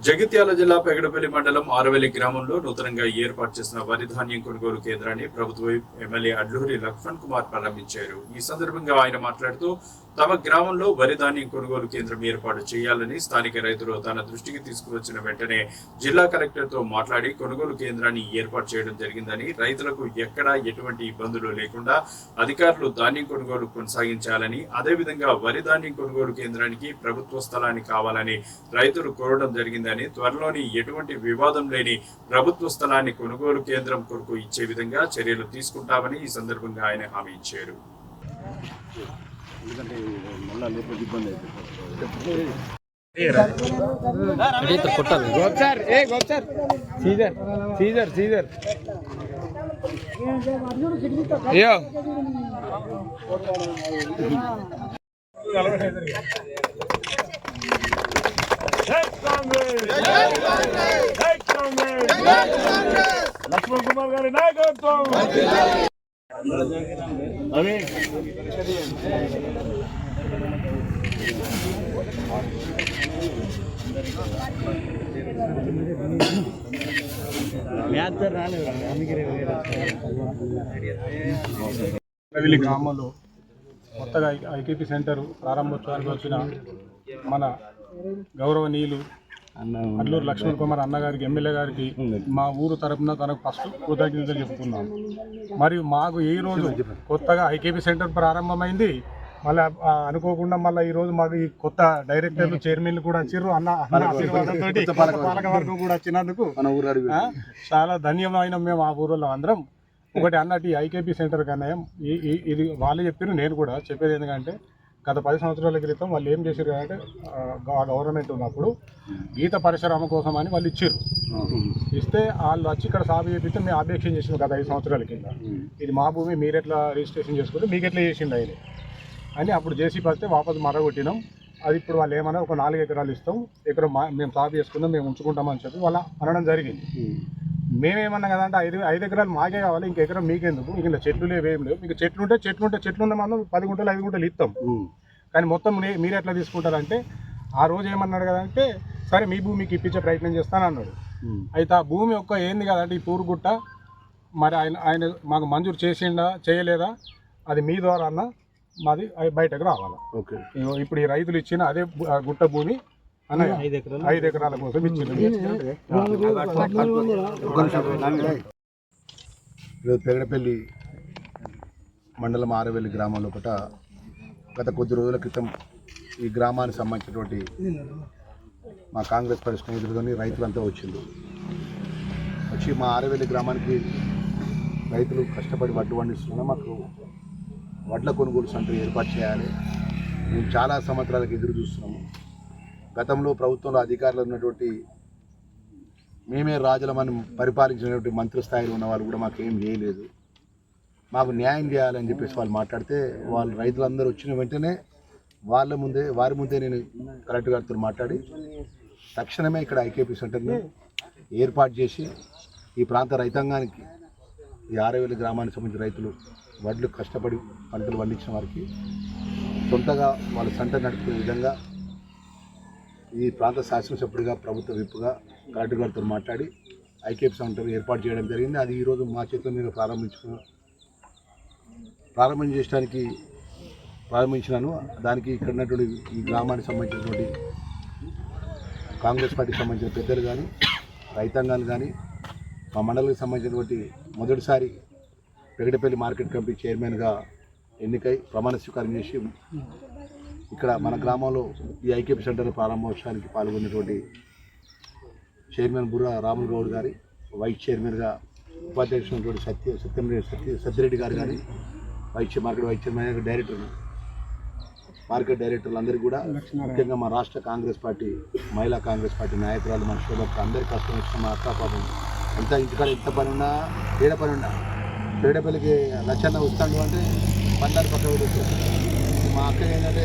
జగిత్యాల జిల్లా పెగడపల్లి మండలం ఆరవెల్లి గ్రామంలో నూతనంగా ఏర్పాటు చేసిన వరి ధాన్యం కొనుగోలు కేంద్రాన్ని ప్రభుత్వ ఎమ్మెల్యే అడ్లూరి లక్ష్మణ్ కుమార్ ప్రారంభించారు. ఈ సందర్భంగా ఆయన మాట్లాడుతూ తమ గ్రామంలో వరి ధాన్యం కొనుగోలు కేంద్రం ఏర్పాటు చేయాలని స్థానిక రైతులు తన దృష్టికి తీసుకువచ్చిన వెంటనే జిల్లా కలెక్టర్తో మాట్లాడి కొనుగోలు కేంద్రాన్ని ఏర్పాటు చేయడం జరిగిందని, రైతులకు ఎక్కడా ఎటువంటి ఇబ్బందులు లేకుండా అధికారులు ధాన్యం కొనుగోలు కొనసాగించాలని, అదేవిధంగా వరి ధాన్యం కొనుగోలు కేంద్రానికి ప్రభుత్వ స్థలాన్ని కావాలని రైతులు కోరడం జరిగిందని, త్వరలోని ఎటువంటి వివాదం లేని ప్రభుత్వ స్థలాన్ని కొనుగోలు కేంద్రం కొరకు ఇచ్చే విధంగా చర్యలు తీసుకుంటామని ఈ సందర్భంగా ఆయన హామీ ఇచ్చారు. లక్ష్మణ్ కుమార్ గారి నాయకత్వం. గ్రామంలో కొత్తగా ఐకేపీ సెంటర్ ప్రారంభోత్సవానికి వచ్చిన మన గౌరవనీయులు అడ్లూరు లక్ష్మణ్ కుమార్ అన్నగారికి, ఎమ్మెల్యే గారికి మా ఊరు తరపున తనకు ఫస్ట్ కృతజ్ఞతలు చెప్తున్నాను. మరియు మాకు ఈ రోజు కొత్తగా ఐకేపీ సెంటర్ ప్రారంభమైంది. మళ్ళీ అనుకోకుండా మళ్ళీ ఈరోజు మాకు ఈ కొత్త డైరెక్టర్లు, చైర్మన్లు కూడా వచ్చిర్రు. అన్న ఆశీర్వాదంతో పాలకవర్గం కూడా వచ్చినందుకు చాలా ధన్యమైన మేము ఆ ఊరిలో అందరం ఒకటి అన్నట్టు ఈ ఐకేపీ సెంటర్ కన్నా ఇది వాళ్ళు చెప్పారు. నేను కూడా చెప్పేది ఎందుకంటే గత 10 సంవత్సరాల క్రితం వాళ్ళు ఏం చేశారు అంటే గవర్నమెంట్ ఉన్నప్పుడు గీత పరిశ్రమ కోసం అని వాళ్ళు ఇచ్చారు. ఇస్తే వాళ్ళు వచ్చి ఇక్కడ సాగు చేపిస్తే మేము అభ్యక్షణ చేసినాం గత 5 సంవత్సరాల కింద. ఇది మా భూమి, మీరు ఎట్లా రిజిస్ట్రేషన్ చేసుకుంటే మీకు ఎట్లా చేసిండు ఆయన అని అప్పుడు జేసీ పడితే వాపసు మరగొట్టినాం. అది ఇప్పుడు వాళ్ళు ఏమన్నా ఒక 4 ఎకరాలు ఇస్తాం, ఎకరం మేము సాగు చేసుకుందాం, మేము ఉంచుకుంటామని చెప్పి వాళ్ళ అనడం జరిగింది. మేమేమన్నా కదంటే 5 ఎకరాలు మాకే కావాలి, ఇంక ఎకరం మీకెందుకు, ఇంక చెట్లు లేవు, ఏం లేవు, మీకు చెట్లున్న మనం 10 గుంటలు 5 గుంటలు ఇస్తాం, కానీ మొత్తం మీరు ఎట్లా తీసుకుంటారంటే ఆ రోజు ఏమన్నాడు కదంటే సరే మీ భూమికి ఇప్పించే ప్రయత్నం చేస్తాను అన్నాడు. అయితే ఆ భూమి ఒక్క ఏంది కదంటే ఈ తూరుగుట్ట మరి ఆయన మాకు మంజూరు చేసిండా చేయలేదా అది మీ ద్వారా అన్న మాది బయటకు రావాలి. ఓకే, ఇప్పుడు ఈ రైతులు ఇచ్చిన అదే గుట్ట భూమి అన్న 5 ఎకరాల కోసం ఇచ్చింది. పెగడపల్లి మండలం ఆరవెల్లి గ్రామం లోపల గత కొద్ది రోజుల క్రితం ఈ గ్రామానికి సంబంధించినటువంటి మా కాంగ్రెస్ పార్టీ స్నేహితులతోని రైతులంతా వచ్చి మా ఆరవెల్లి గ్రామానికి రైతులు కష్టపడి వడ్లు పండిస్తున్నా మాకు వడ్ల కొనుగోలు సెంటర్ ఏర్పాటు చేయాలి, మేము చాలా సంవత్సరాలకు ఎదురు చూస్తున్నాము. గతంలో ప్రభుత్వంలో అధికారులు ఉన్నటువంటి మేమే రాజులమని పరిపాలించినటువంటి మంత్రి స్థాయిలో ఉన్న వాళ్ళు కూడా మాకు ఏం చేయలేదు, మాకు న్యాయం చేయాలని చెప్పేసి వాళ్ళు మాట్లాడితే వాళ్ళు రైతులందరూ వచ్చిన వెంటనే వారి ముందే నేను కలెక్టర్ గారితో మాట్లాడి తక్షణమే ఇక్కడ ఐకేపీ సెంటర్ని ఏర్పాటు చేసి ఈ ప్రాంత రైతాంగానికి, ఈ ఆరవెల్లి గ్రామానికి సంబంధించిన రైతులు వడ్లు కష్టపడి పంటలు పండించిన వారికి సొంతగా వాళ్ళ సెంటర్ నడుపుకునే విధంగా ఈ ప్రాంత శాసనసభ్యుడిగా, ప్రభుత్వ విప్పుగా కలెక్టర్ గారితో మాట్లాడి ఐకేపీ సెంటర్ ఏర్పాటు చేయడం జరిగింది. అది ఈరోజు మా చేతుల మీద ప్రారంభించినాను. దానికి ఇక్కడ ఉన్నటువంటి ఈ గ్రామానికి సంబంధించినటువంటి కాంగ్రెస్ పార్టీకి సంబంధించిన పెద్దలు కానీ, రైతాంగాలు కానీ, మా మండలికి సంబంధించినటువంటి మొదటిసారి పెగడపల్లి మార్కెట్ కమిటీ చైర్మన్గా ఎన్నికై ప్రమాణ స్వీకారం చేసి ఇక్కడ మన గ్రామంలో ఈ ఐకేపీ సెంటర్ ప్రారంభోత్సవానికి పాల్గొన్నటువంటి చైర్మన్ బుర్రా రాములు గౌడ్ గారి, వైస్ చైర్మన్గా ఉపాధ్యక్షుడు సత్యరెడ్డి గారు కానీ, మార్కెట్ వైస్ చైర్మన్ మార్కెట్ డైరెక్టర్లు అందరికీ కూడా, ముఖ్యంగా మా రాష్ట్ర కాంగ్రెస్ పార్టీ మహిళా కాంగ్రెస్ పార్టీ నాయకురాలు మన శోభక్క అందరికీ కష్టం వచ్చిన మా అక్క పాపం ఎంత ఇంటికాడ ఎంత పని ఉన్నా ఏడ పని ఉన్నా పెగడపల్లికి లక్షన్న వస్తాడు అంటే పండారు పక్క మా అక్క ఏంటంటే